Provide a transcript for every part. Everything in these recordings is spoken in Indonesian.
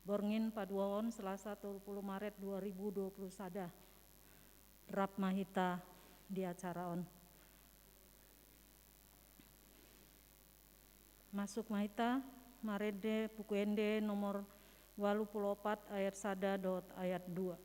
borngin paduaon Selasa 30 Maret 2020 sada. Rap mahita di acaraon. Masuk mahita marede pukuende nomor 84 ayat sada dot ayat 2.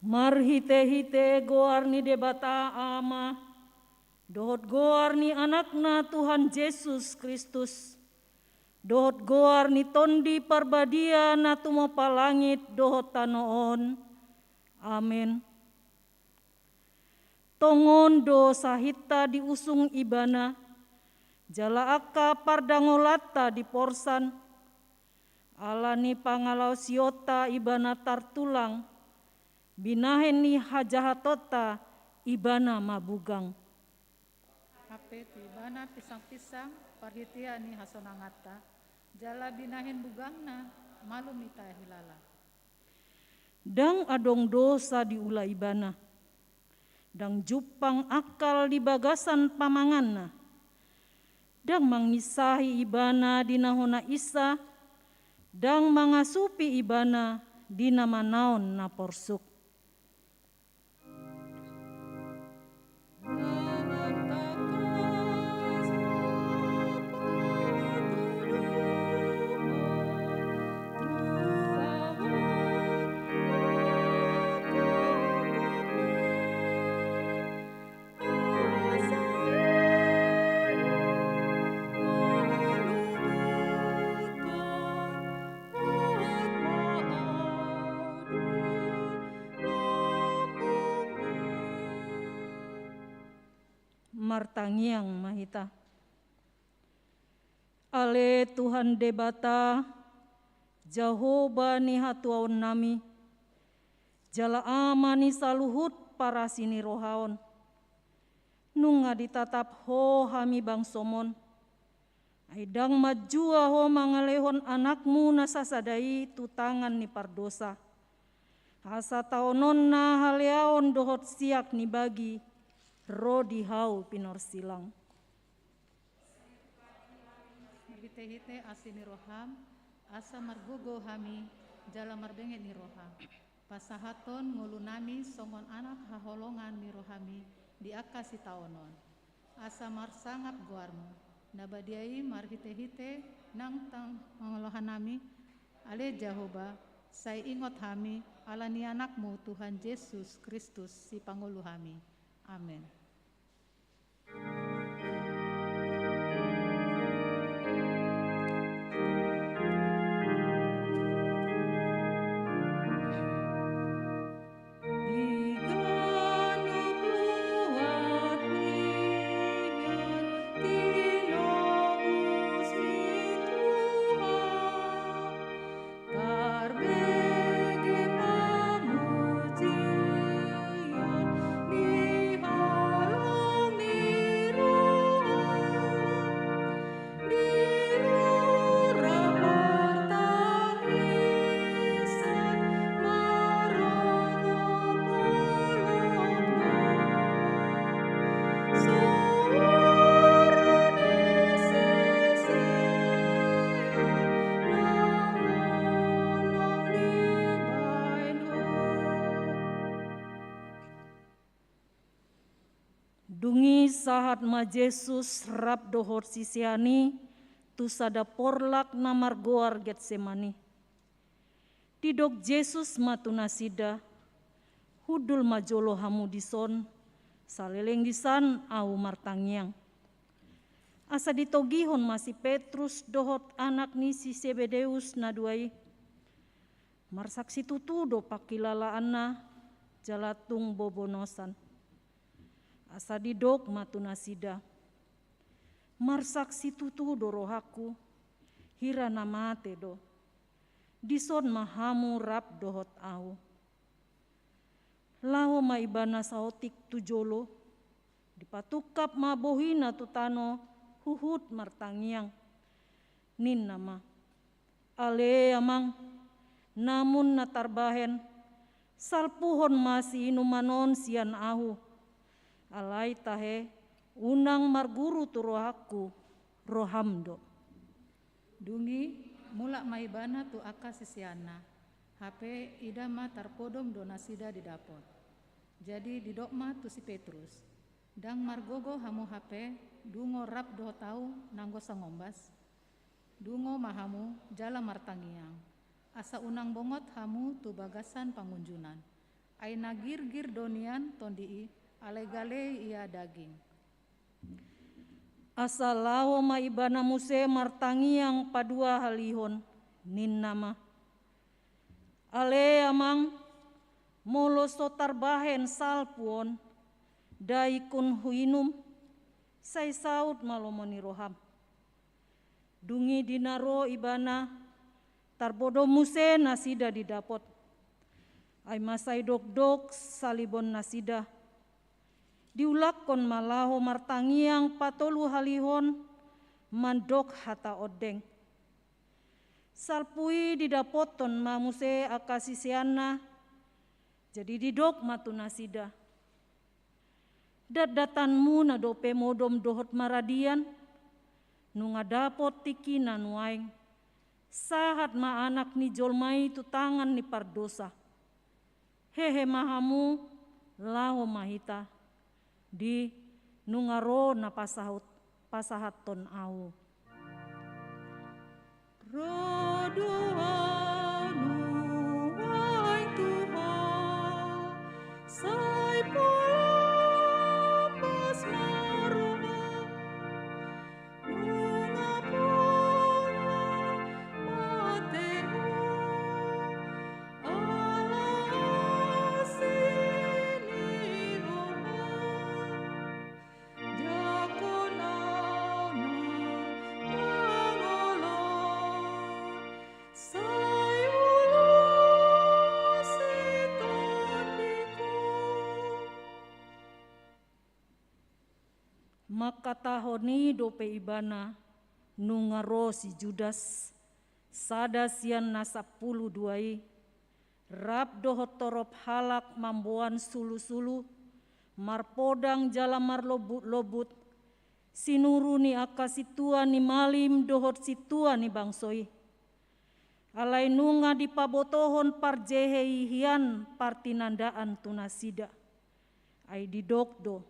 Marhite-hite goarni debata ama, dohot goarni anakna Tuhan Yesus Kristus, dohot goarni tondi parbadia na tumo palangit dohot tanoon. Amin. Tongon do sahita diusung ibana, jala aka pardangolata di porsan, alani pangalau siota ibana tartulang, binahen ni hajahatota ibana mabugang. Hape ibana pisang-pisang parhitia ni hasonangata, jala binahen bugangna malum ita hilala. Dang adong dosa diula ibana, dang jupang akal di bagasan pamanganna, dang mangisahi ibana dinahona isa, dang mangasupi ibana dina manaon na porsuk. Martangiang mahita. Ale Tuhan debata, Jehovah ni hatuaon nami, jala amani saluhut para sini rohaon, nunga ditatap ho hami bangsomon, Aidang majua ho mangalehon anakmu nasasadai tu tangan ni pardosa. Asa taonon na haleaon dohot siak ni bagi, ro dihau pinor silang. Hite-hite asini roham, asa margogo hami, jala marbenge ni roham. Pasahaton ngulunami songon anak haholongan ni rohami di akasi taonon. Asa marsangap guarmu, nabadiai marhite-hite nang tang mangolohanami, ale Jehovah, sai ingot hami, alani anakmu Tuhan Yesus Kristus si pangulu hami. Amin. Dungi sahat ma Jesus rap dohor sisiani tu sada porlak namar goar Getsemani. Didok Jesus matu nasida hudul majolo hamu dison saleleng disan au martangiang. Asa ditogihon masih Petrus dohot anak ni si Sebedeus naduai. Marsaksi tutu do pakilalaanna jalatung bobonosan. Asa didok matu nasida. Marsaksi tutu do rohaku hira namate do. Dison mahamu rap dohot au. Laho maibana saotik tujolo. Dipatukap mabohina tutano huhut martangiang. Nin nama. Ale amang. Namun natarbahen. Salpuhon masih inumanon sian ahu. Alai tahe unang marguru tu rohaku rohamdo. Dungi mulak maibana tu aka sisiana. HP idama tarpodom donasida didapot. Jadi didokma tu si Petrus. Dang margogo hamu HP dungo rap do tau nanggo sangombas. Dungo mahamu jala martangiang. Asa unang bongot hamu tu bagasan pangunjunan. Aina gir-gir donian tondii ale-gale ia daging. Asa laho maibana muse martangiang padua halihon nin nama. Ale amang molo sotar bahen salpuon daikun huinum sai saut malomoni roham. Dungi dinaro ibana tarbodo muse nasida didapot. Ai masai dok-dok salibon nasida. Diulakon malaho martangiang patolu halihon mandok hata odeng. Salpui didapoton mamuse akasisiana jadi didok matu nasida. Dadatanmu na dope modom dohot maradian nunga dapot tiki nanuaing. Sahat ma anak ni jolmai tu tangan ni pardosa. Hehe mahamu laho mahita. Di nungaro na pasahaton au. Rodoa nuai Tuhan, sai polapas maroha, nunga pola mateo, ala asini roha. Maka tahoni dope ibana nungaro si Judas, sada sian na 12 rap dohot torop halak mamboan sulu-sulu, marpodang jala marlobut-lobut, sinuruni aka situa ni malim dohot situa ni bangsoi. Alai nunga di pabotohon parjehei hian partinandaan tunasida. Ai di dokdo,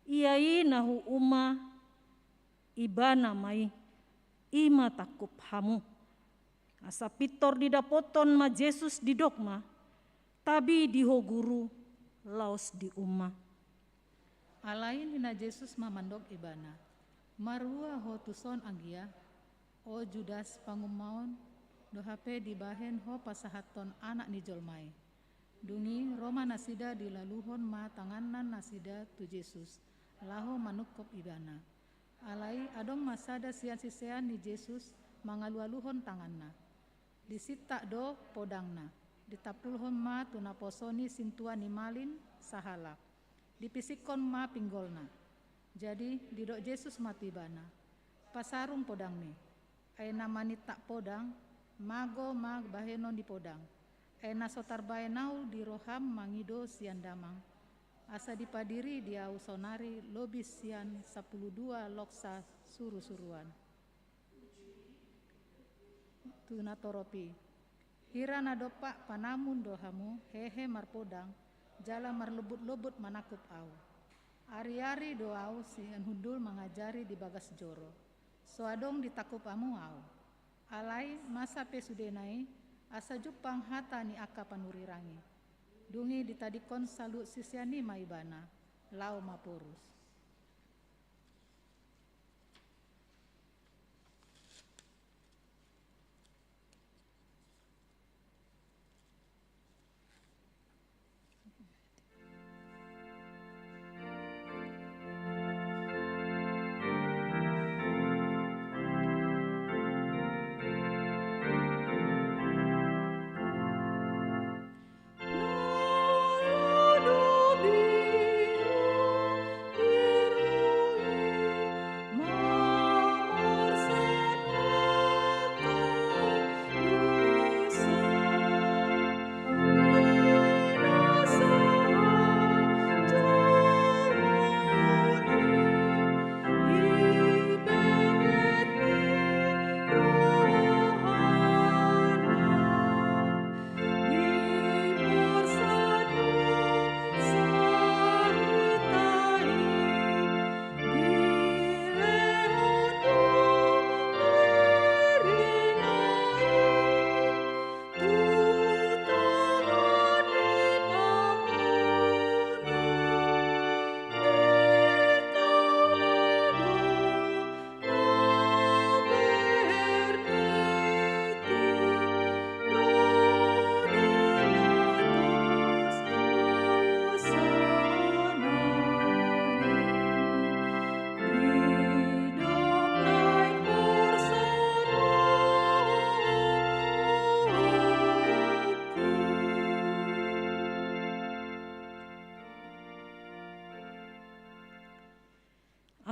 iai nahu uma ibana mai, ima takup hamu. Asa pitor di dapoton ma Jesus di dogma, tabi di ho guru laos di uma. Alain hina Jesus mamandok ibana, marua ho tuson anggia, o Judas pangumaon, do hape dibahen ho pasahaton anak ni jolmai. Dungi Roma nasida dilaluhon ma tanganan nasida tu Jesus, laho manukop ibana. Alai adong masada sian sisean ni Jesus mangalu-aluhon tanganna. Disita do podangna, ditapulhon ma tunaposoni sintua ni malin sahalak. Dipisikon ma pinggolna. Jadi didok Jesus mati bana. Pasarung podang ni. Aina manita podang, mago mag bahenon di podang. Aina sotar baenau di roham mangido sian damang. Asa dipadiri dia usonari lobis sian 12 loksa suru-suruan. Tuna toropi. Hira nadopa panamun dohamu hehe marpodang. Jala marlebut-lebut manakup au. Ari-ari doau si hudul mengajari di bagas joro. Soadong ditakup amu au. Alai masa pesudenai asa jupang hata ni aka panurirangi. Dungi ditadikon salu sisiani maibana. Lau mapurus.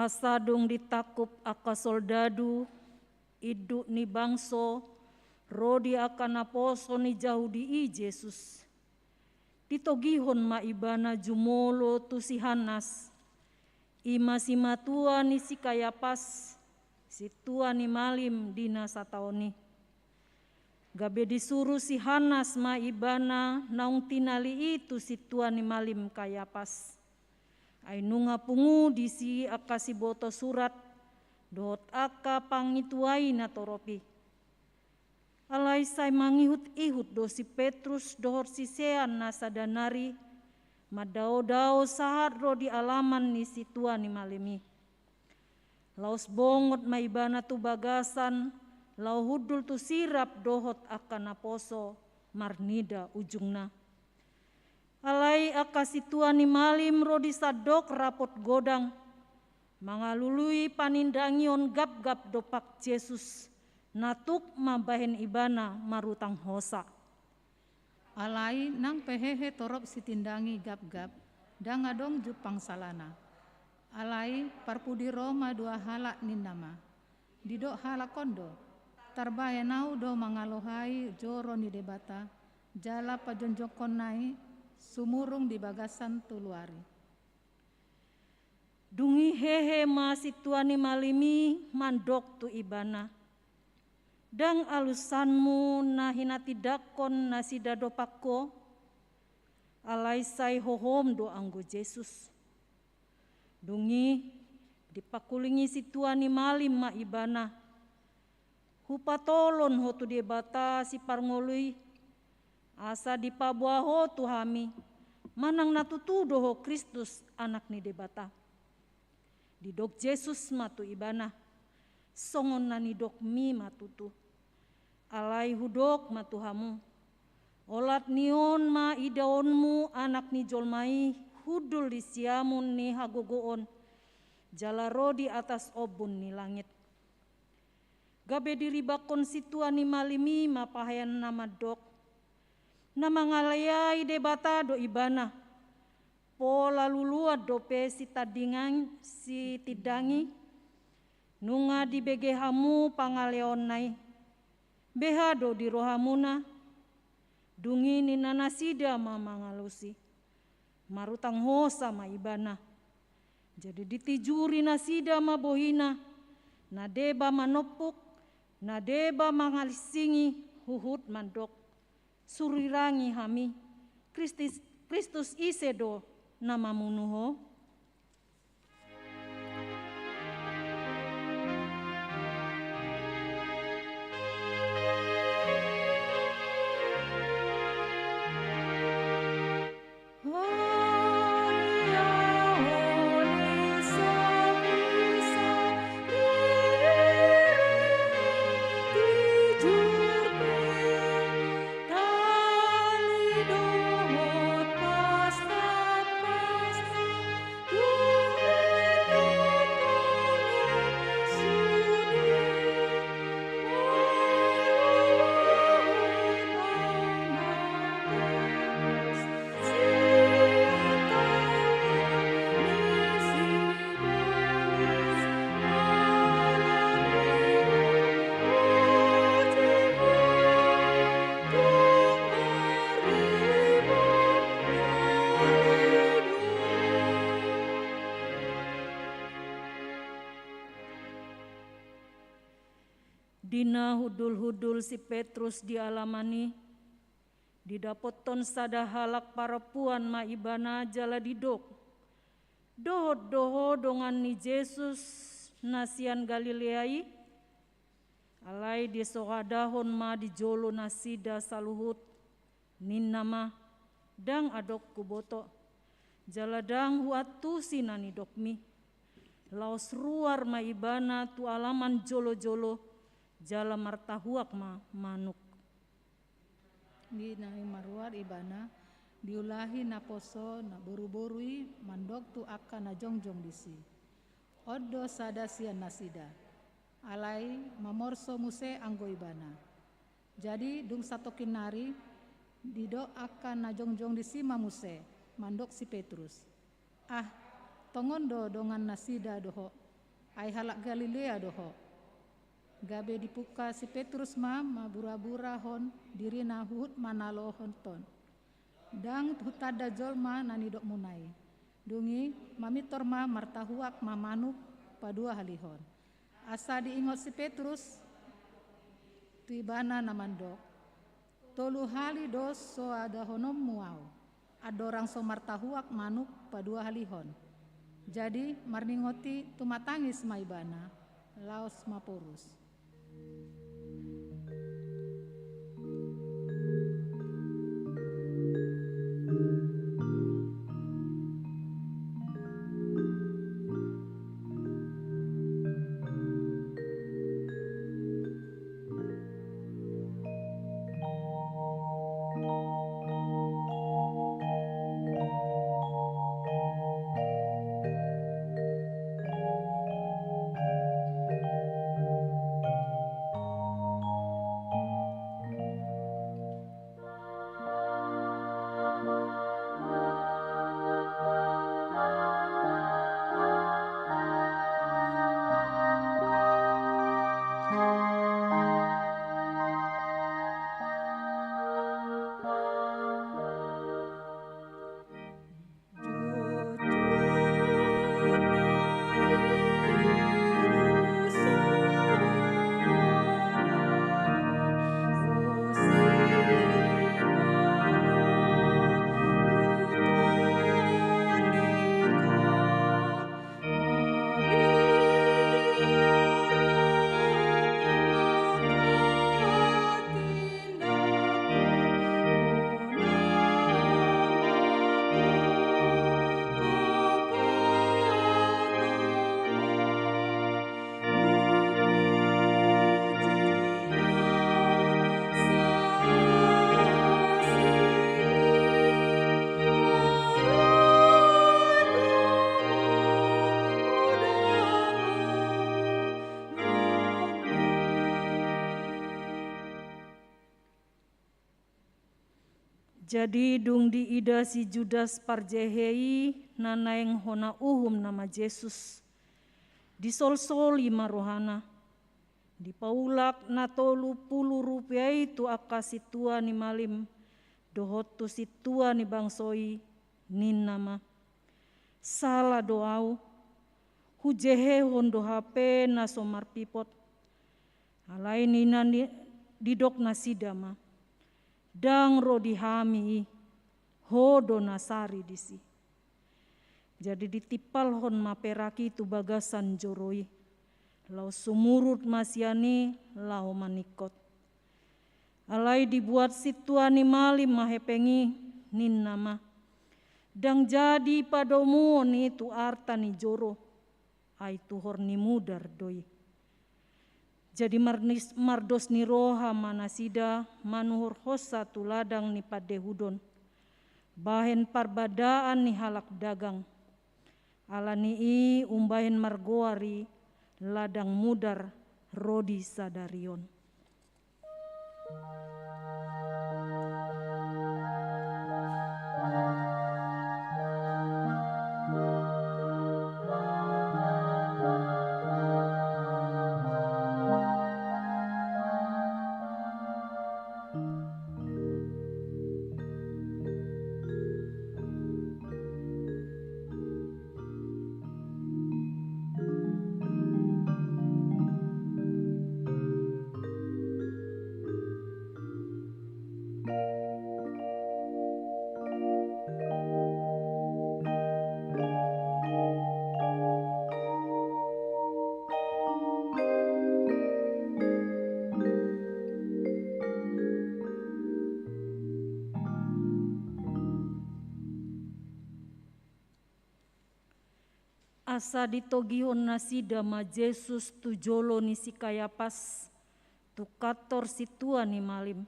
Asadong ditakup aka soldadu, iduk ni bangso, rodi aka naposo ni jauh di Jesus. Ditogihon maibana jumolo tu si Hanas, ima si matua ni si Kayapas, si tua ni malim dina sataoni. Gabe disuruh si Hanas maibana naung tinali itu si tua ni malim Kayapas. Ainunga pungu disi aka si boto surat, dot aka pangituai na toropi. Alai say mangihut-ihut do si Petrus dohor si sean na sadanari, madao-dao sahat ro di alaman ni si tua ni malimi. Laos bongot maibana tu bagasan, lau hudul tu sirap dohot aka naposo, marnida ujungna. Alai aka si tua ni malim rodi sadok rapot godang, mangalului panindangion gap-gap dopak Jesus, natuk mabahen ibana marutang hosa. Alai nang pehehe torop si tindangi gap-gap, dangadong jupang salana. Alai parpudi Roma 2 halak ninama. Didok halakondo, tarbaya nau do mangalohai joro ni debata, jala pajonjokon nai, sumurung di bagasan tuluari. Dungi hehe ma situani malimi mandok tu ibana. Dang alusanmu na hinati dakon na sida do pakko, alai sai hohom do anggo Yesus. Dungi dipakulingi situani malim ma ibana. Hupatolon hotu debata si parngolui, asa dipabuaho tu hami, manang natutudo ho Kristus anak ni debata. Didok Yesus matu ibana, songon nani dok mi matutu. Alai hudok matu hamu, olat nion ma idaonmu anak ni jolmai, hudul di siamun ni hagogoon, jalaro di atas obun ni langit. Gabe diribakon situani malimi mapahayan nama dok, nama ngalayai debata do ibana, pola luluat dope si tadingan si tidangi, nunga di begehamu pangaleon nai, behado di rohamuna, dungi ni nanasida mamangalusi, marutang hosa ma ibana, jadi ditijuri nasida ma bohina, nadeba manopuk, nadeba mangalisingi huhut mandok, surirangi hami, Kristus isedo nama munuho. Dina hudul-hudul si Petrus di alamani, didapoton sada halak parapuan ma ibana jala didok. Doho dongan ni Yesus nasian Galileai, alai di sohadahon ma di jolo nasida saluhut, nin nama dang adok kuboto, jala dang huatu sinani dokmi. Laos ruar ma ibana tu alaman jolo-jolo, jala martahuak ma manuk. Di nai maruar ibana, diulahi na poso na boru-borui mandok tu aka na jongjong disi. Odo sada sian nasida, alai mamorso muse anggo ibana. Jadi dung satu kinari, dido aka na jongjong disi mamuse, mandok si Petrus. Tongondo dongan nasida doho, ai halak Galilea doho. Gabe dipuka si Petrus ma bura-bura hon diri na hut manalo honton. Dang hutada jolma nani dok munai. Dungi mamitor ma martahuak ma manuk padua halihon. Asa diingot si Petrus tu ibana namandok. Tolu hali dos so ada honom muau. Adorang so martahuak manuk padua halihon. Jadi marningoti tumatangis ma ibana. Laos maporus. Jadi dung di ida si Judas parjehei nanaeng hona uhum nama Yesus. Disol-soli marohana. Di paulak na 30 rupiah itu akasi tua ni malim. Dohotu si tua ni bangsoi nin nama. Salah doau. Hujehe hondo hape na somar pipot. Alai nina didok nasidama. Dang rodi hami hodo nasari disi. Jadi ditipal hon maperaki tu bagasan joroi. Lau sumurut masyani lau manikot. Alai dibuat situani malim mahepengi nin nama. Dang jadi padomu ni tu arta ni joro. Ai tuhor ni mudar doi. Jadi mardos ni roha manasida manuhur hosa tu ladang ni padehudon. Bahen parbadaan ni halak dagang. Alani i umbahen margoari ladang mudar rodi sadarion. Asa ditogihon nasida ma Yesus tu jolo ni si Kayapas tu kator si tua ni malim.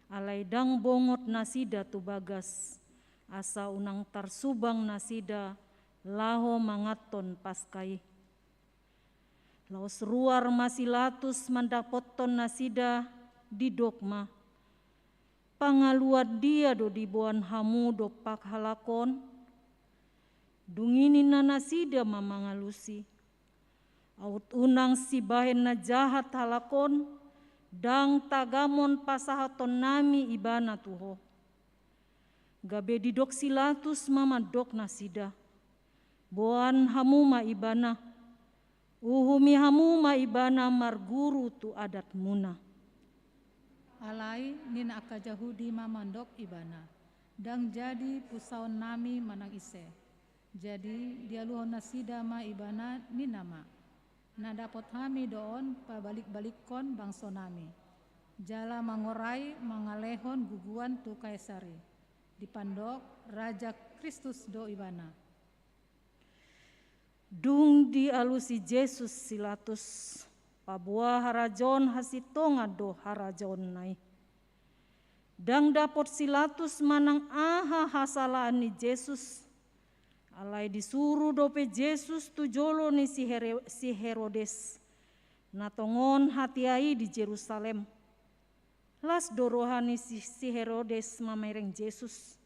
Alai dang bongot nasida tu bagas. Asa unang tarsubang nasida laho mangaton paskai. Laos ruar masilatus mandapoton nasida di dogma. Pangaluat dia do dibuan hamu do pak halakon. Dungini na nasida mamangalusi. Aut unang si bahen na jahat halakon. Dang tagamon pasahaton nami ibana tuho. Gabe didok silatus mamadok nasida. Boan hamuma ibana. Uhumi hamuma ibana marguru tu adat muna. Alai nina aka Jahudi mamandok ibana. Dang jadi pusaon nami manang ise. Jadi dia luhon nasida ma ibana ni nama. Na dapot hami doon pabalik-balikon bangso nami. Jala mangorai mangalehon guguan tu kaisari. Dipandok Raja Kristus do ibana. Dung di alusi Yesus silatus. Pabua harajon hasitonga do harajon nai. Dang dapot silatus manang aha hasalaan ni Yesus. Alai disuruh dope Yesus tu jolo ni si Herodes. Natongon hatiai di Jerusalem. Las dorohani si Herodes mamereng Yesus.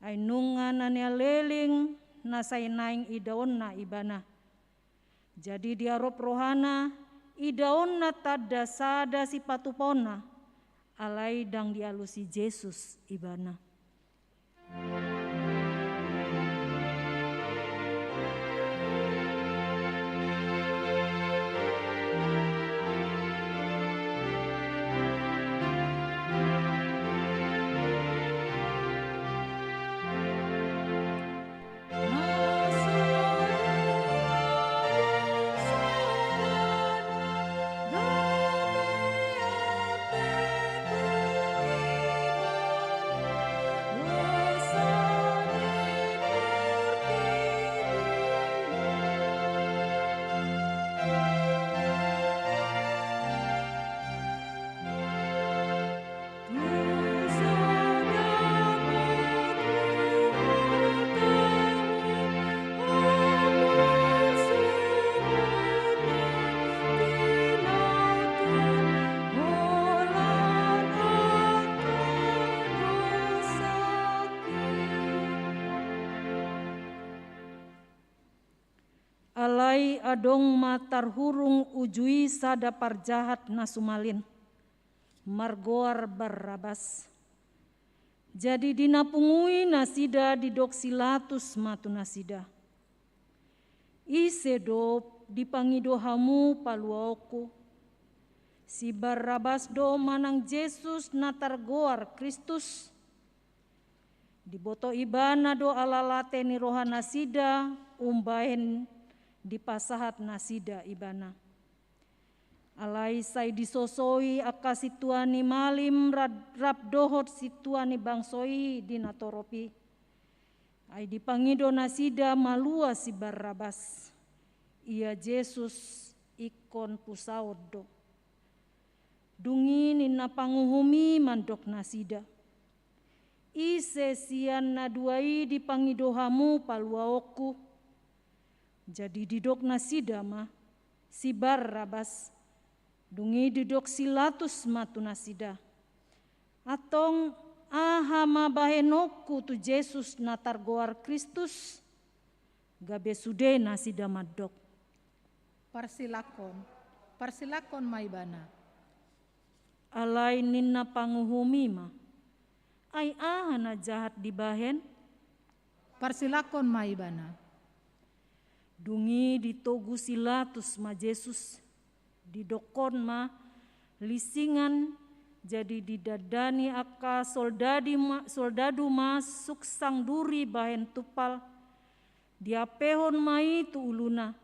Ay nungan ania leling nasay naing idaon na ibana. Jadi diarop rohana idaon na tada sada si patupona. Alai dang dialusi Yesus ibana. Dosa adong matar hurung ujui sada parjahat nasumalin, margoar Barrabas. Jadi dinapungui nasida didok silatus matu nasida. Isedo dipangido hamu paluaoku. Si Barrabas do manang Yesus natargoar Kristus. Diboto ibana do alalate ni roha nasida umbahen di pasahat nasida ibana. Alai sai disosoi aka situani malim rap dohot situani bangsoi dinatoropi. Ai dipangido nasida malua si Barrabas. Ia Yesus ikon pusaodo. Dungi nina panguhumi mandok nasida. Ise sian naduai dipangidohamu paluaoku. Jadi didok nasida mah si Barrabas. Dungi didok silatus matu nasida. Atong ahama bahenoku tu Yesus natargoar Kristus. Gabe sude nasida madok. Parsilakon maibana. Alai nina panguhumi mah. Ai ahana jahat dibahen. Parsilakon maibana. Dungi ditogu silatus ma Yesus. Didokon ma lisingan jadi didadani aka soldadu ma suksang duri bahen tupal. Diapehon mai tu uluna.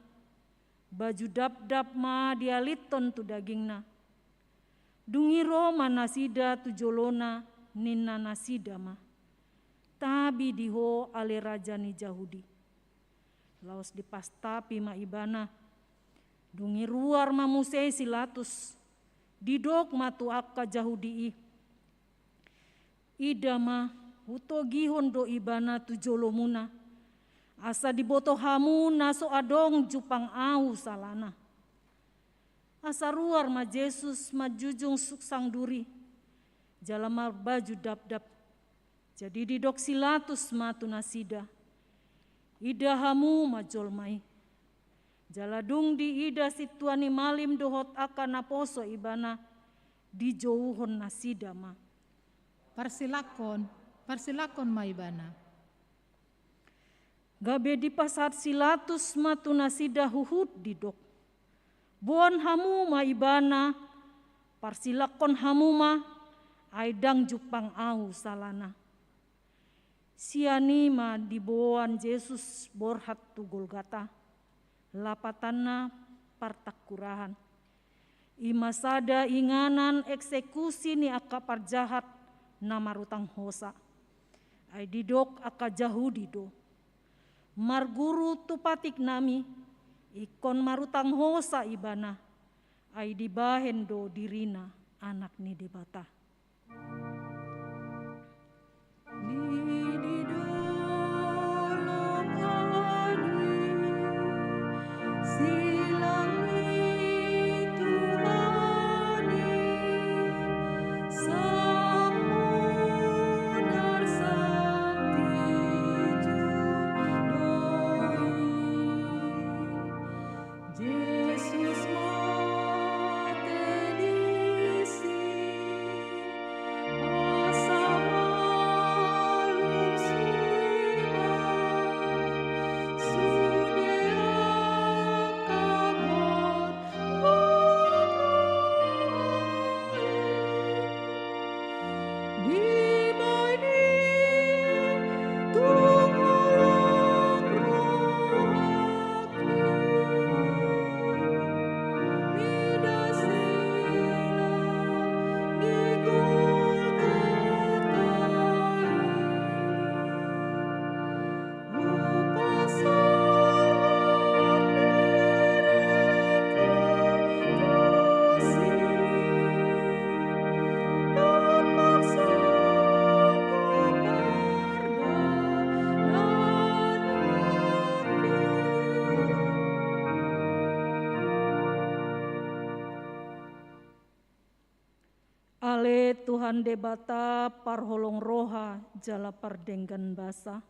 Baju dap-dap ma dialiton tu dagingna. Dungi Roma nasida tu jolona nina nasida ma. Tabi diho ale raja ni Jahudi. Laos dipastapi ma ibana. Dungi ruar ma musei silatus. Didok ma tu akka Jahudi. Ida ma huto gihon do ibana tu jolomuna. Asa diboto hamu naso adong jupang au salana. Asa ruar ma Yesus ma jujung suksang duri. Jalama baju dap-dap. Jadi didok silatus matu nasida. Ida hamu ma jolmai. Jaladung di ida situani malim dohot aka naposo ibana. Dijouhon nasida ma. Parsilakon maibana. Gabe di pasar silatus matu nasida huhut didok. Buon hamu ma ibana, parsilakon hamu ma, aidang jupang au salana. Siani ma diboan Yesus borhat tu Golgata, lapatana partakurahan. Imasada inganan eksekusi ni aka parjahat namarutang hosa. Ai didok aka Jahudi do. Marguru tupatik nami, ikon marutang hosa ibana, ai dibahen do dirina anak ni debata. Ale Tuhan debata parholong roha jala pardenggan basa.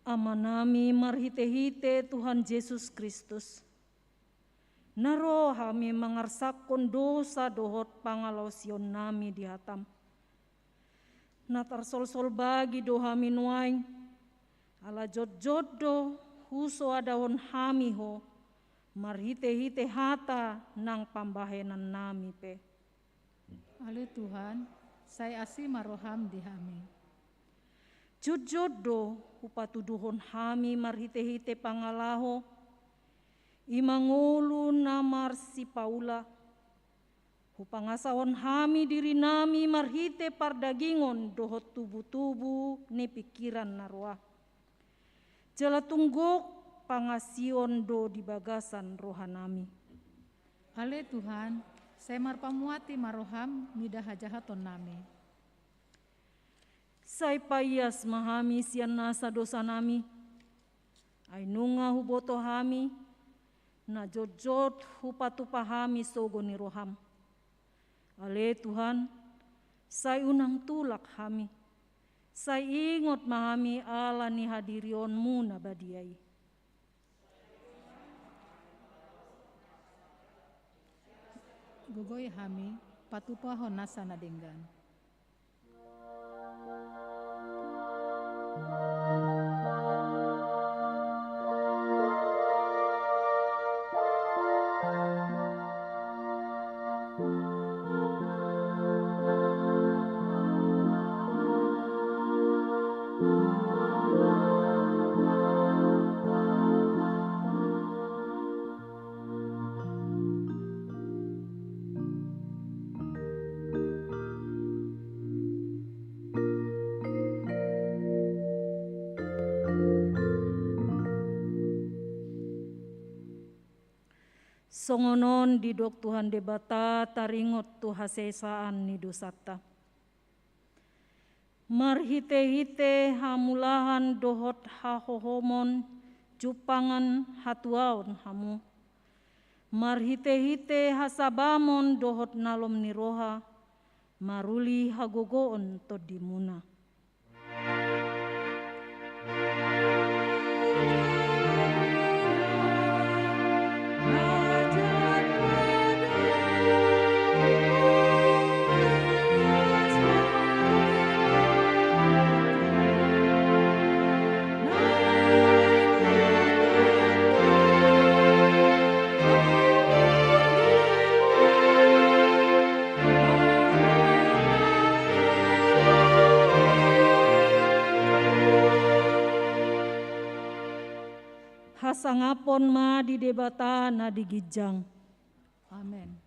Amanami marhite-hite Tuhan Yesus Kristus. Naro hami mangarsakon dosa dohot pangalausion nami di hatam. Natar sol-sol bagi dohami nuaing. Ala jod-jodo huso adahon hami ho. Marhite-hite hata nang pambahenan nami pe. Ale Tuhan, saya asi maroham di hami. Jod-jodo upatuduhon hami marhite-hite pangalaho. Imangulu namar si Paula. Hupangasahon hami diri nami marhite pardagingon dohot tubuh-tubuh ni pikiran narwa. Jala tunggok pangasion do di bagasan rohanami. Ale Tuhan, saya marpamuati maroham midah hajahaton nami. Sai payas mahami sian nasa dosa nami. Ainunga huboto hami. Na jojot hupatu pahami sogo ni roham. Ale Tuhan, sai unang tulak hami. Sai ingot mahami ala ni hadirionmu na badiai. Gogoy hami, patupahon nasa nadenggan. Songonon didok Tuhan debata taringot tu hasesaan ni dosata. Marhite-hite hamulahan dohot hahohomon jupangan hatuaon hamu. Marhite-hite hasabamon dohot nalom niroha maruli hagogoon to dimuna. Hasangapon ma di debata na digijang. Amen.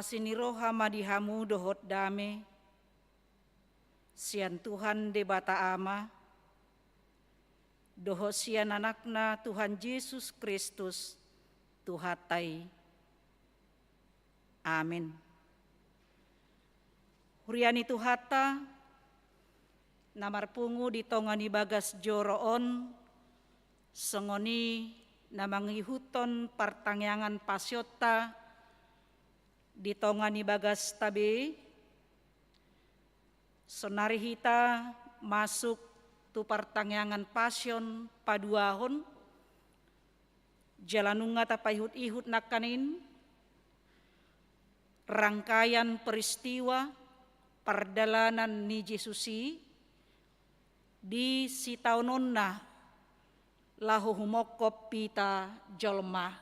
Asiniroha madihamu dohot dame, sian Tuhan debata ama, dohot sian anakna Tuhan Yesus Kristus, Tuhatai. Amin. huriani tuhata, namar pungu di tongani bagas joroon, sengoni namangihuton partangyangan pasyota, di tongani bagas tabe, sonari hita masuk tu partangyangan pasyon paduahon, jalanunga tapaihut-ihut nakanin, rangkaian peristiwa perdalanan ni Jesusi di sitaunonna lahu humokop pita jolma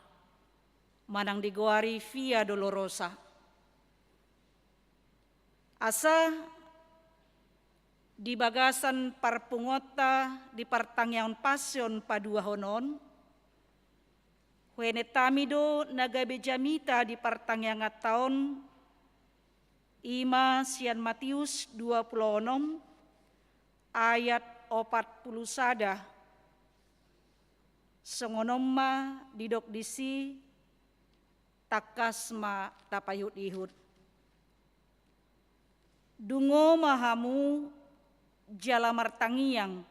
manang digoari via dolorosa. Asa di bagasan parpungota di partangyangan pasyon paduahonon, wenetamido nagabejamita di partangyangan taon ima sian Matius 26 ayat 40 sada, sengonomma didok disi takasma tapayut-ihut. Dungo mahamu jala martangiang,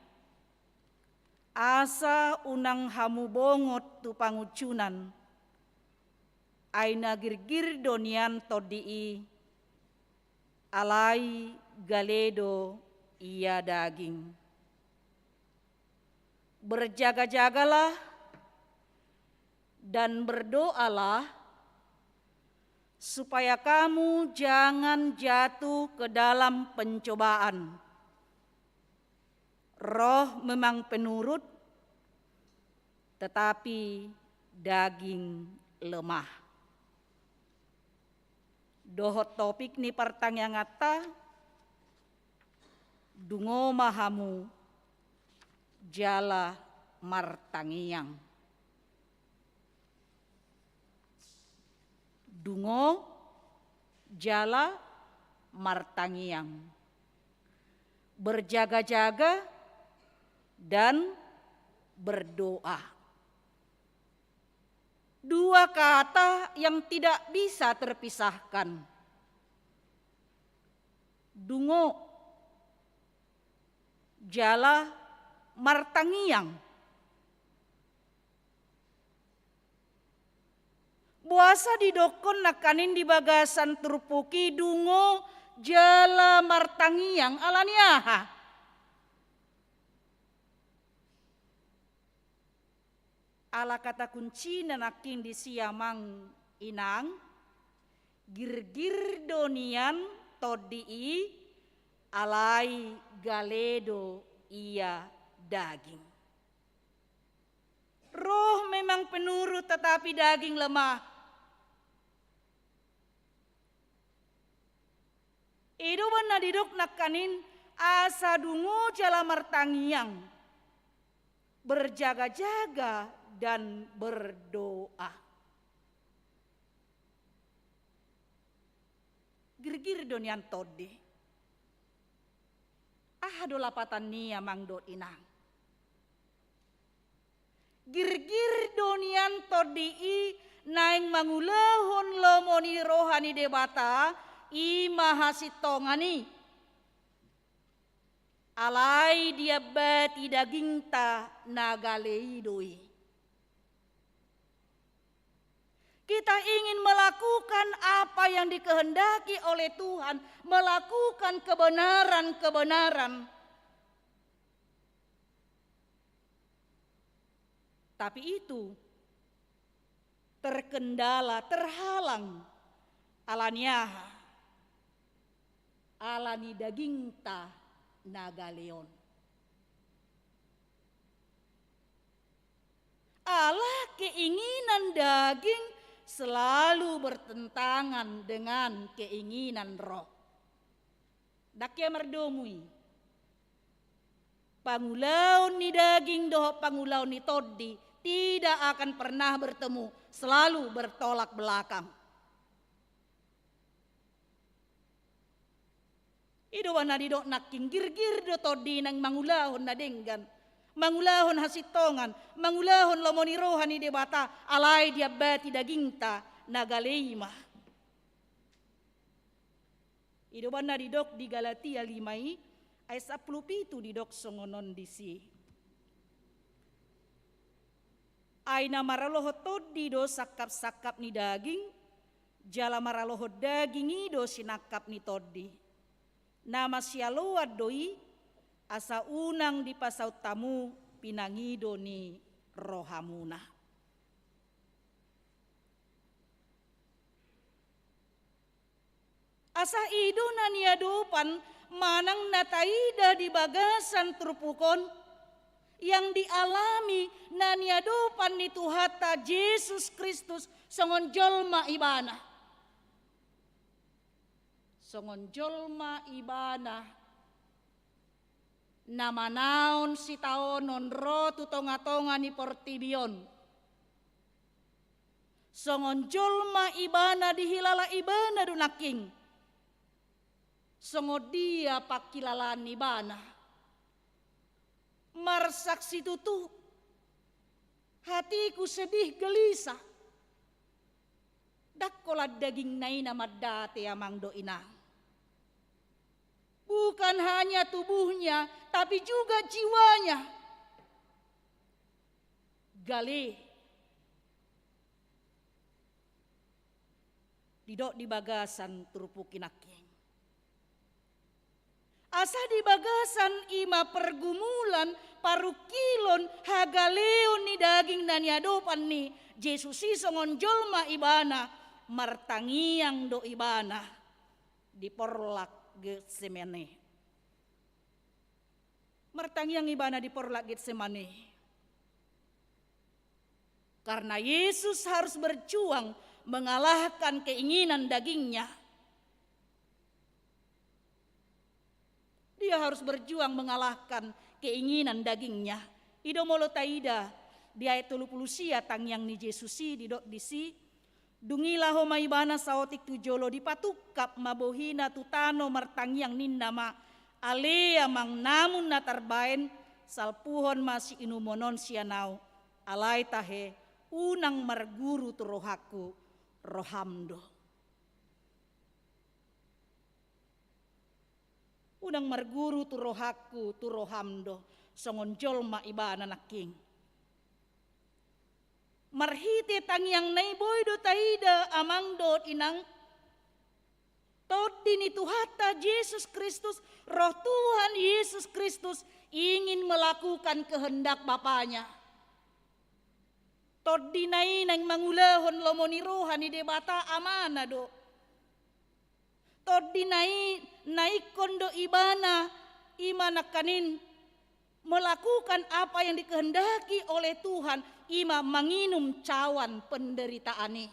asa unang hamu bongot tu pangucunan, aina girgir donian todii, alai galedo ia daging. Berjaga-jagalah dan berdoalah supaya kamu jangan jatuh ke dalam pencobaan. Roh memang penurut, tetapi daging lemah. Dohot topik ni partangyangan dungo mahamu jala martangiang. Dungo jala martangiang. Berjaga-jaga dan berdoa. Dua kata yang tidak bisa terpisahkan. Dungo jala martangiang. Buasa didokon nakanin di bagasan turpuki dungo jala martangiang alaniaha. Ala kata kunci nanakin di siamang inang, girgir donian todii alai galedo ia daging. Roh memang penurut tetapi daging lemah. Ido benar didok nakanin asa dungo jala martangiang, berjaga-jaga dan berdoa. Girgir donian tode. Do lapatan nia mangdo inang. Girgir donian todii naing mangulahon lomoni rohani debata i mahasitongani. Alai dia bati dagingta nagaleidoi. Kita ingin melakukan apa yang dikehendaki oleh Tuhan, melakukan kebenaran-kebenaran. Tapi itu terkendala, terhalang alaniaha, alani dagingta nagaleon. Allah keinginan daging selalu bertentangan dengan keinginan roh. Dakya merdomui. Pangulaun ni daging doh pangulaun ni todi tidak akan pernah bertemu, selalu bertolak belakang. Ido wana didok naking girgir do todi nang mangulahon na denggan. Mangulahon hasitongan, mangulahon lomoni rohani debata, alai dia bati dagingta nagaleima. Ido bana didok di Galatia 5 ayat 10 didok songonon disi. Aina maralohot todi do sakap-sakap ni daging, jala maralohot daging ido sinakap ni todi. Nama sialoat doi asa unang di pasau tamu pinangido ni rohamuna. Asa ido na niadopan manang nataida di bagasan trupukon yang dialami na niadopan ni Tuhata Yesus Kristus songon jolma ibana. Songon jolma ibana namanaon si taonon ro tutonga-tonga ni portibion. Songon jolma ibana dihilala ibana dunaking. Songo dia pakilalan ibana. Marsaksi tutu. Hatiku sedih gelisah. Dakkola daging naina madate amang do inang. Bukan hanya tubuhnya, tapi juga jiwanya. Gale. Didok di bagasan turupukinaki. Asa di bagasan ima pergumulan parukilon hagaleon ni daging dan yadopan ni Yesus songon jolma ibana martangiang do ibana di porlak Getsemane. Martangiang ibana di porlak Getsemane. Karena Yesus harus berjuang mengalahkan keinginan dagingnya. Dia harus berjuang mengalahkan keinginan dagingnya. Ido molo taida di ayat 30 tangyang ni Jesusi didok disi dungilah homa ibana saotik tujolo dipatukap mabohina tutano martangyang nindama alea mang namun natarbaen salpuhon masih inumonon sianau alai tahe unang marguru tu rohaku rohamdo. Unang marguru tu rohaku tu rohamdo songon jolma ibana naking. Marhite tangyang naiboy do taida amang do inang todi ni Tuhata Yesus Kristus, roh Tuhan Yesus Kristus ingin melakukan kehendak Bapanya. Todi nai nang mangulahon lomoni rohani debata amana do. Todi naik kondo ibana imana kanin melakukan apa yang dikehendaki oleh Tuhan, ima menginum cawan penderitaan.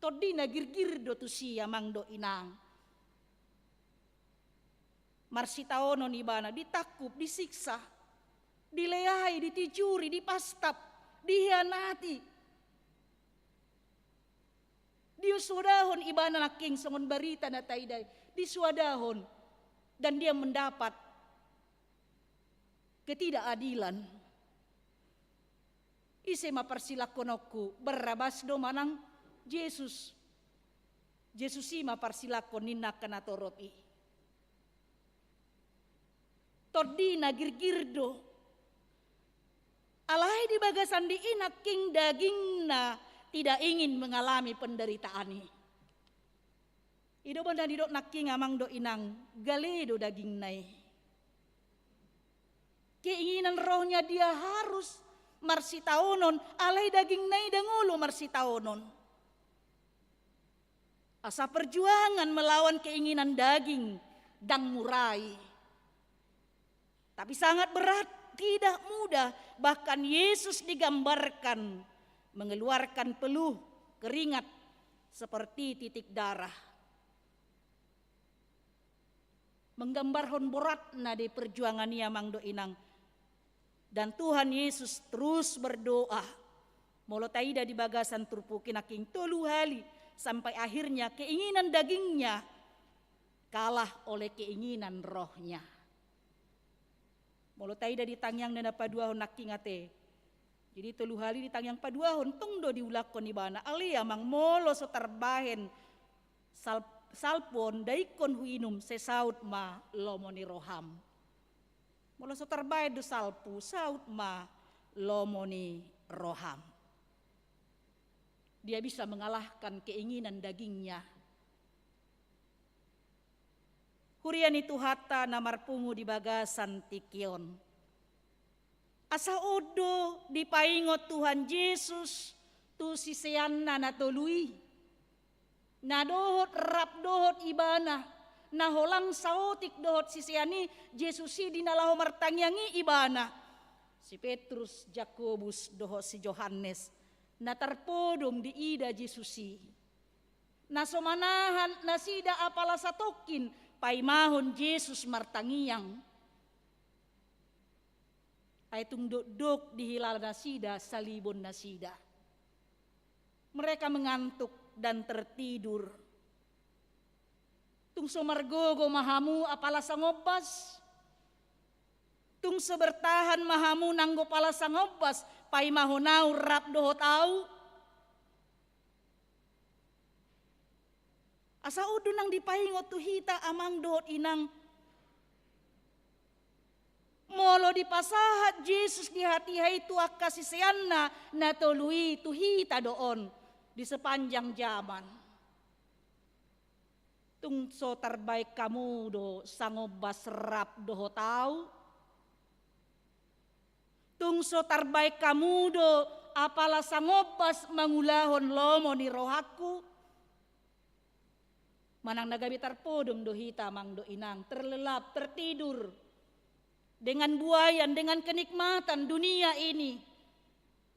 Todi nagirgir do tu siya mang do inang. Marsitaonon ibana ditakup, disiksa, dileai, ditijuri, dipastap, dihianati. Diuswadahon ibana naking songon barita na taiday. Diswadahon. Dan dia mendapat ketidakadilan. Ise maparsilakonoku berabas do manang Yesus. Yesus ima parsilakon nina kanatoroti. Tordina girgirdo. Alai di bagasan di inaking dagingna tidak ingin mengalami penderitaan ini. Ido banda didok naking amang do inang galedo daging nai. Keinginan rohnya dia harus marsitaonon alai daging nai dangulu marsitaonon. Asa perjuangan melawan keinginan daging dang murai. Tapi sangat berat, tidak mudah. Bahkan Yesus digambarkan mengeluarkan peluh, keringat seperti titik darah. Menggambar honborat na di perjuangan ia mang do inang. Dan Tuhan Yesus terus berdoa. Molo taida di bagasan turpukin aking tolu hali. Sampai akhirnya keinginan dagingnya kalah oleh keinginan rohnya. Molo taida di tangyang nana paduahon naking ate. Jadi telu hali di tangyang paduahon tong do diulakon ibana. Alia mang molo so terbahen salpon daikon huinum sesaut ma lomoni roham. Mula so terbaik do salpu saut ma lomoni roham. Dia bisa mengalahkan keinginan dagingnya. Hurian itu hatta namar pungu di bagasan tikion. Asa odo dipaingot Tuhan Yesus tu siseanna na tolui. Na dohot rap dohot ibana. Na holang saotik dohot siseani Yesusi dinalaho martangyangi ibana. Si Petrus, Jakobus dohot si Yohanes. Na terpodom di ida Yesusi. Na somanahan na sida apala satokin paimahon Yesus martangiyang. Ay tungdok di hilal nasida, salibon nasida. Mereka mengantuk dan tertidur. Tung somargogo mahamu apala sangobas. Tung sebertahan mahamu nanggo pala sangobas. Pai mahonau rap dohot au. Asa udu nang dipaingot tu hita amang dohot inang. Molo di pasahat Yesus di hati itu akasi seanna na tolui tuhita doon di sepanjang zaman. Tungso terbaik kamu do sangobas rap doho tau. Tungso terbaik kamu do apala sangobas mangulahon lomo ni rohaku. Manang nagabi terpodom do hita mang do inang terlelap tertidur. Dengan buayan, dengan kenikmatan dunia ini.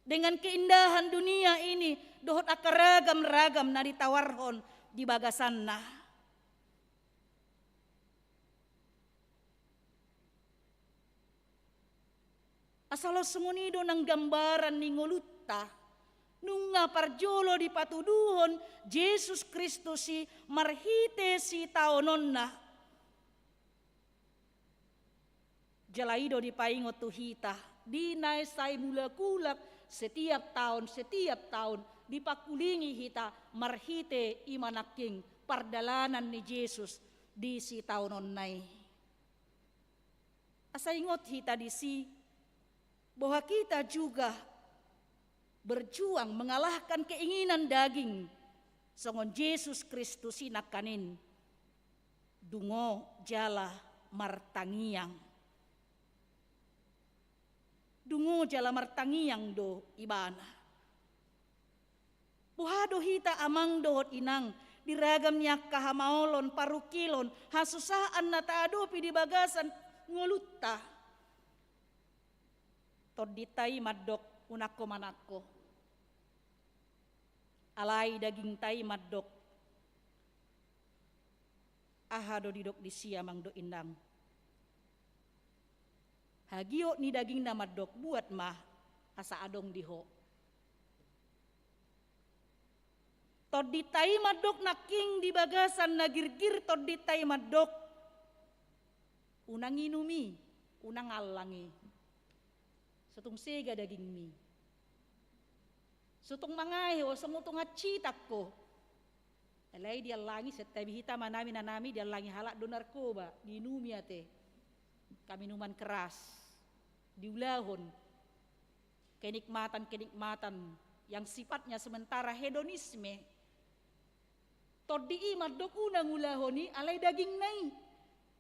Dengan keindahan dunia ini. Dohot akaragam-ragam na ditawarhon di bagasanna. Asalo semunido ng gambaran ni ngolutta. Nung nga parjolo di patuduhon, Jesus Kristus si marhite si taonon na. Jalaido di paingot tuhita, dinay say mula-kulak setiap tahun dipakulingi hita marhite imanaking pardalanan ni Jesus di si taonon nay. Asaingot hita di si bahwa kita juga berjuang mengalahkan keinginan daging songon Jesus Kristus sinakanin dungo jala martangiyang. Dungo jala martangiyang do ibana. Buhado hita amang dohot inang diragam niya kahamaolon parukilon hasusaan na taadopi di bagasan ngolutta. Toditay madok unako manako. Alay daging tay madok. Ahado didok di siya mang do indang. Hagio ni daging na madok buat mah asa adong diho. Toditay madok naking di bagasan nagirgir toditay madok. Unang inumi, unang alangi. Sutong sega daging mi. Sutong mangayo, sumutong acitak ko. Alay dia langi setabi hita manami nanami dia langi halak do narkoba dinumi ate. Kaminuman keras. Diulahon. Kenikmatan-kenikmatan yang sifatnya sementara hedonisme. Todi madok unang ulahoni alay daging nai.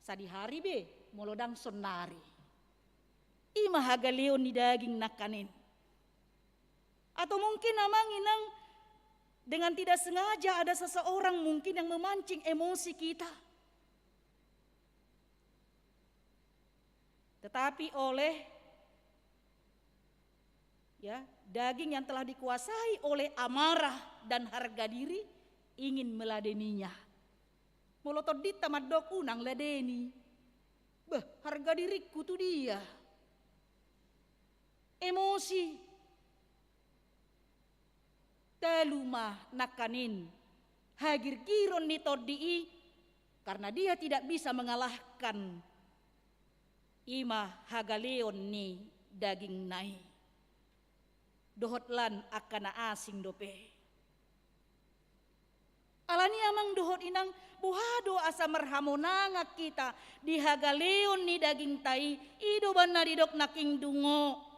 Sadi hari be molodang sonari. Ima hagaleon ni daging nakanin. Atau mungkin namang inang dengan tidak sengaja ada seseorang mungkin yang memancing emosi kita. Tetapi oleh daging yang telah dikuasai oleh amarah dan harga diri ingin meladeninya. Molotod di tamadok unang ladeni. Harga diriku tuh dia. Emosi. Talumah nakanin. Hagir-giron ni todii karena dia tidak bisa mengalahkan ima hagaleon ni daging nai. Dohotlan akan asing dope. Alani amang dohot inang buhado asa merhamonanga kita dihagaleon ni daging tai ido banna didok naking dungo.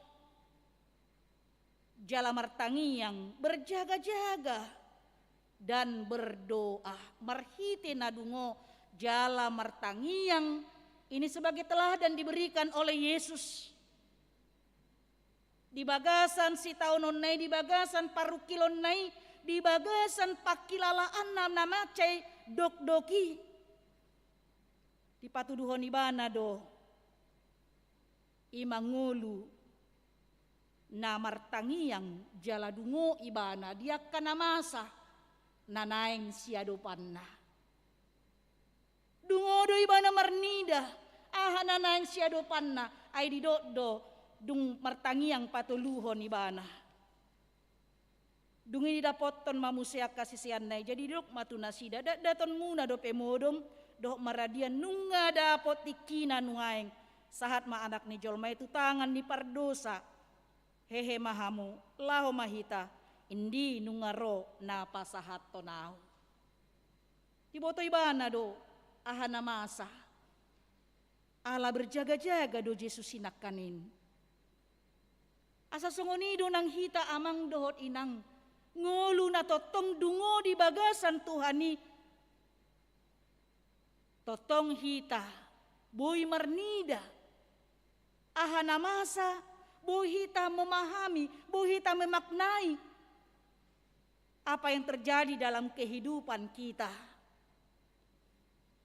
Jala martangi yang berjaga-jaga dan berdoa. Marhite nadungo jala martangi yang ini sebagai teladan diberikan oleh Yesus. Di bagasan si taunon nai, di bagasan parukilon nai, di bagasan pakilalaan na macay dok-doki. Di patuduhon ibana do imangulu na martangiang jala dungo ibana dia kana masa nanaeng siadopan na. Dungo do ibana marnida aha nanaeng siadopan na ay didoddo dung martangiang patuluhon ibana. Dungi dapoton mamusea kasisian nai jadi dok matunasida daton muna do pemodom do maradian nunga dapot tikina nuaeng sahat ma anak ni jolma itu tangan ni pardosa. Hehe mahamu laho mahita indi nungaro na pasahat tonao. Tiboto ibana do ahana masa. Ala berjaga-jaga do Jesus sinakanin. Asa songonido nang hita amang dohot inang ngulu na totong dungo di bagasan Tuhani. Totong hita boy marnida ahana masa. Buhita memahami, buhita memaknai apa yang terjadi dalam kehidupan kita.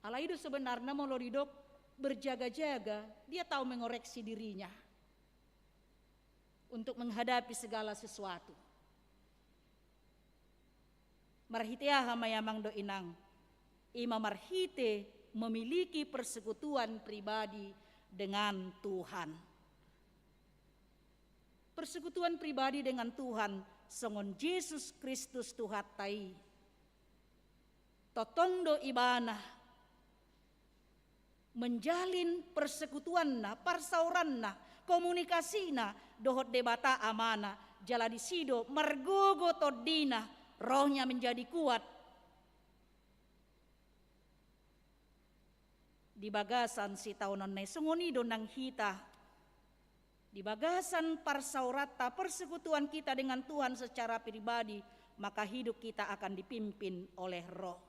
Allah itu sebenarnya mau loridok berjaga-jaga, dia tahu mengoreksi dirinya untuk menghadapi segala sesuatu. Marhite hamayamang do inang, ima marhite memiliki persekutuan pribadi dengan Tuhan. Persekutuan pribadi dengan Tuhan songon Yesus Kristus Tuhan tai. Totondo ibana menjalin persekutuan na, parsauran na, komunikasi na, dohot debata amana, jala disido, margogo todina, rohnya menjadi kuat. Di bagasan si taunon na sungonido nang hita. Di bagasan parsaurata persekutuan kita dengan Tuhan secara pribadi, maka hidup kita akan dipimpin oleh Roh.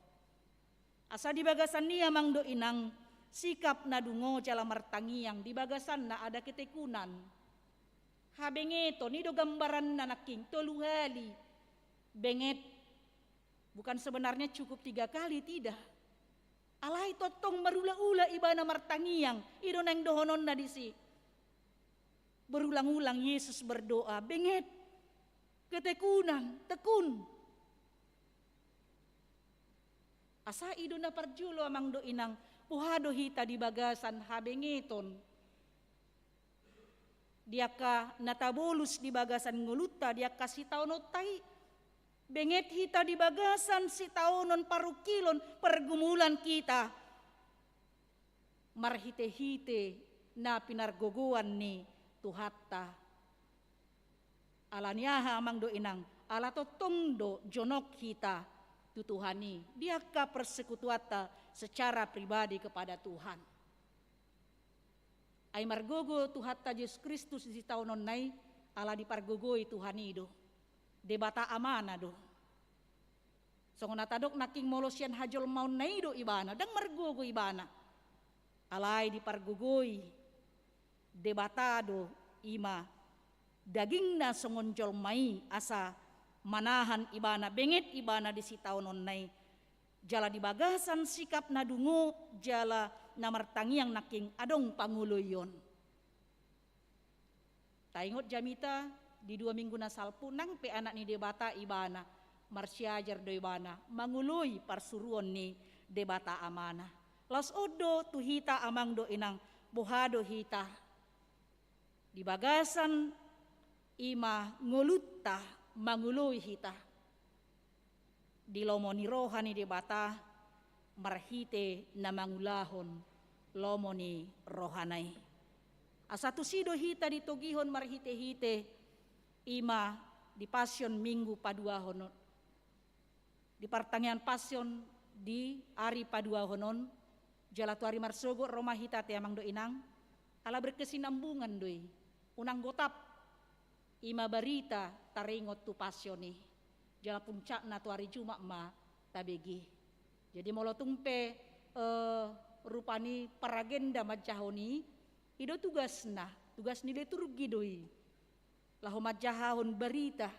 Asa di bagasan niya mangdo inang sikap nadungo jala martangi yang di bagasan na ada ketekunan. Habengeto nido gambaran na naking toluhali. Benget bukan sebenarnya cukup 3 kali, tidak. Alai totong marula-ula ibana martangi yang ido neng dohonon na disi. Berulang-ulang Yesus berdoa, benget, ketekunan, tekun. Asa ido na parjulo amang do inang, puhado hita di bagasan habengeton. Dia ka natabulus di bagasan nguluta, dia kasih taunon tai. Benget hita di bagasan si taunon parukilon pergumulan kita. Marhite-hite na pinargogoan ni Tuhatta. Alaniaha amang do inang, ala totong do jonok kita tutuhani. Dia ka persekutuata secara pribadi kepada Tuhan. Ay margogo Tuhatta Yesus Kristus di taunon nai, ala dipargogoi Tuhani do. Debata amana do. Songonata dok naking molosian hajol maun nai do ibana, dang margogo ibana. Alay dipargogoi. Debatado ima daging na songonjol mai asa manahan ibana benget ibana di sitaunon nai jala di bagasan sikap nadungo jala namartangi yang naking adong panguloyon. Taingot jamita di 2 minggu na salpu nang pe anak ni debata ibana marsiajar do ibana mangului parsuruon ni debata amana. Las odo tuhita amang do inang bohado hita. Di bagasan ima ngulutta mangului hita. Di lomoni rohani debata marhite na mangulahon lomoni rohanai. Asatu sido hita ditogihon marhite-hite ima di pasyon minggu paduahon. di pertanyaan pasion di ari padua honon jala tu ari marsogo Roma hita te amang do inang ala berkesinambungan doi unang gotap ima barita taringot tu pasioni jala puncak na tu ari Jumat ma tabegi. Jadi molo tumpe rupani paragenda majahoni ido tugas ni liturgi doi lahu majahon barita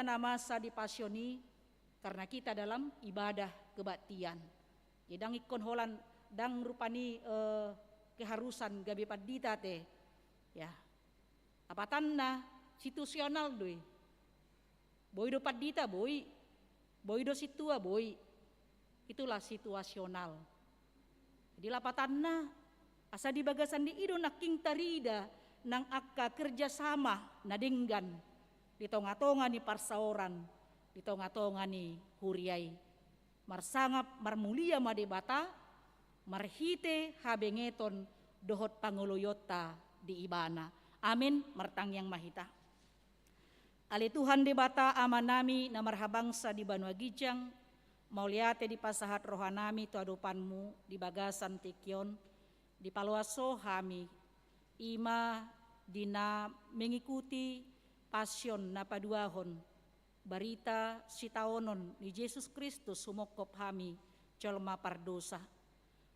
na masa di pasioni karena kita dalam ibadah kebaktian. Jedang ikon holan dang rupani keharusan gabe padita te ya apa tanna situasional doi boy do padita boy do situa boy itulah situasional. Jadi lapatanna asa di bagasan di ido naking tarida nang akka kerjasama nadenggan di tonga-tonga ni parsaoran di tonga-tonga ni huriai marsangap marmulia madebata marhite habengeton dohot pangoloyota di ibana. Amin martang yang mahita. Ali Tuhan debata amanami na marhabangsa di Banua Gijang mauliate di pasahat rohanami tu adopanmu di bagasan tikyon di paluaso hami ima dina mengikuti pasion na paduahon barita sitaonon ni Yesus Kristus sumokop hami colma pardosa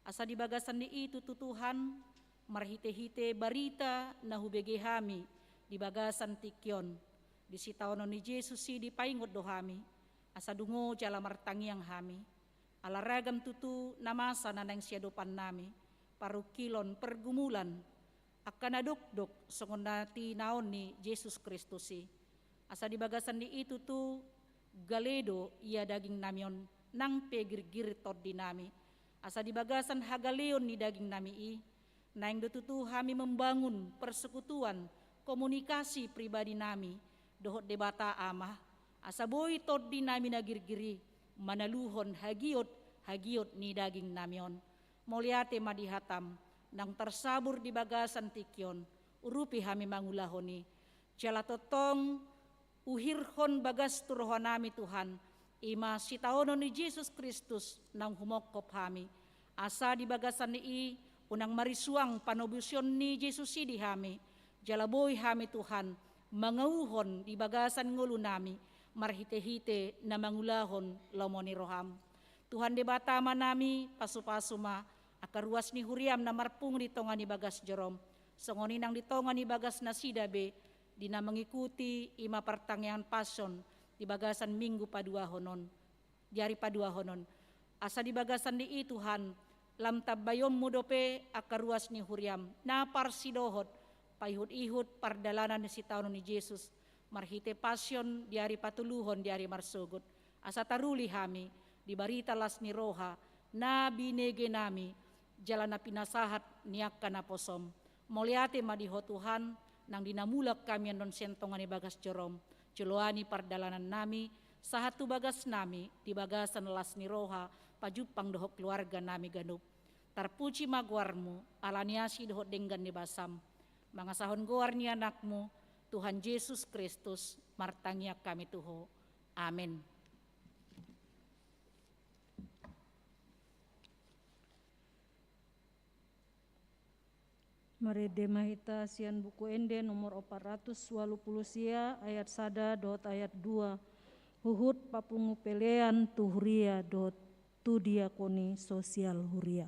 asa di bagasan di itu tutuhan marhite-hite barita na hubege hami di bagasan tikyon di sitaonon ni Yesus si di paingot do hami asa dungo jala martangiang hami ala ragam tutu namasa nanang siadopan nami parukilon pergumulan akan aduk-duk songonati naon ni Yesus Kristus si asa di bagasan di itu tu galedo ia daging namion nang pegir-gir tod di nami asa di bagasan hagaleon ni daging nami i naing dututu kami membangun persekutuan komunikasi pribadi nami dohot debata amah asa boy tod di nami nagir-giri manaluhon hagiot ni daging namion moliate madihatam nang tersabur di bagasan tikyon urupi hami mangulahoni jala totong uhirhon bagas turohonami Tuhan ima sitaono ni Yesus Kristus nang humokop hami asa di bagasan ni unang marisuang panobusyon ni Yesus di hami jalaboy hami Tuhan mangauhon di bagasan ngulu nami marhite-hite na mangulahon lomoni roham Tuhan debata manami pasu-pasuma akaruas ni huriam na marpung di tonga ni bagas jorom songoni nang di tonga ni bagas na sidabe dina mengikuti ima pertanggian pason di bagasan minggu padua honon jari padua honon asa di bagasan di Tuhan lam tabayom mudope akaruas ni huriam na parsidohot paihut-ihut pardalanan si taonon ni Yesus marhite pasion di hari patuluhon di hari marsugut asa taruli hami di barita las ni roha na binege nami jalan na pinasahat niak kana posom moliate madiho Tuhan nang dinamulak kami andon sentongan ni bagas jorom celoani pardalanan nami sahatu bagas nami di bagasan las ni roha pajupang dohok keluarga nami ganup tarpuji maguarmu alaniasi dohok denggan ni basam mangasahon goar ni anakmu Tuhan Yesus Kristus martangia kami tuho amin. Marede mahita sian buku ende nomor 480 sia ayat sada dot ayat 2 huhut papungu pelean tu huria dot tu diakoni sosial huria.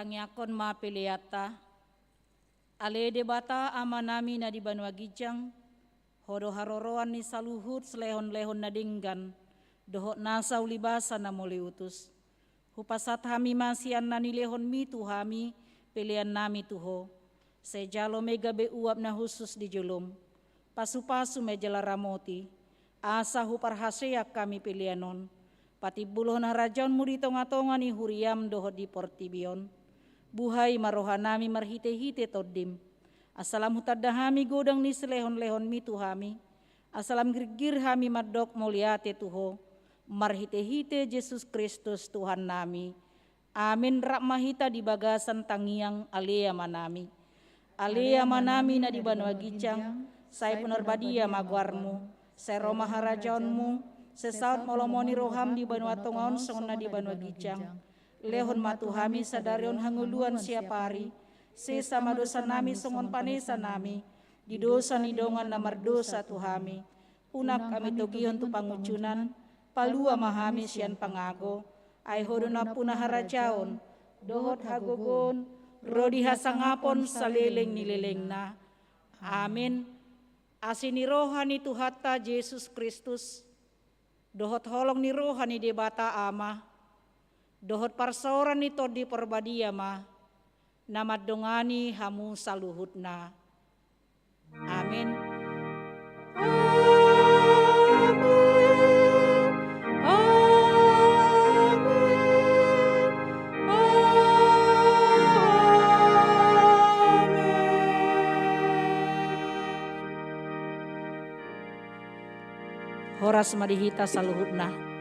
tangiakon ma peleata. Ale debata ama nami na di Banua Gijang, hodo haroroan ni saluhut selehon-lehon na dinggan, dohot nasa ulibasa na muli utus. Hupasat hami masian na nilehon mi tuhami, pilihan nami tuho. Sejalo mega be uap na khusus di julum. Pasu-pasu mejala ramoti, asa huparhaseak kami pilihanon. Pati buluh na rajaun muri tonga-tonga ni huriam dohot di portibion. Buhay marohanami marhite-hite todim. Asalam hutadahami godang ni selehon-lehon mi tuhami. Asalam girgir hami madok muliate tuho. Marhite-hite Yesus Kristus Tuhan nami. Amin rakmahita di bagasan tangiang alea manami. Alea manami na di Banua Gijang. Saya penerbadia maguarmu. Saya Roma harajaunmu. Sesaut molomoni roham di Banua Tongaon songna di Banua Gijang. Lehon matuhami sadarion hanguluan siapari, sesama dosa nami songon panesa nami, di dosa nidongan na mardosa tuhami, unak kami togihon tu pangucunan, palua mahami sian pangago, ay hodona punah harajaon, dohot hagogon, rodi hasangapon saleleng nileleng na. Amin. Asini rohani Tuhata Yesus Kristus, dohot holong ni rohani debata ama, dohot parsaoran nito di perbadia ma, namad dongani hamu saluhutna. Amin. Horas madihita saluhutna.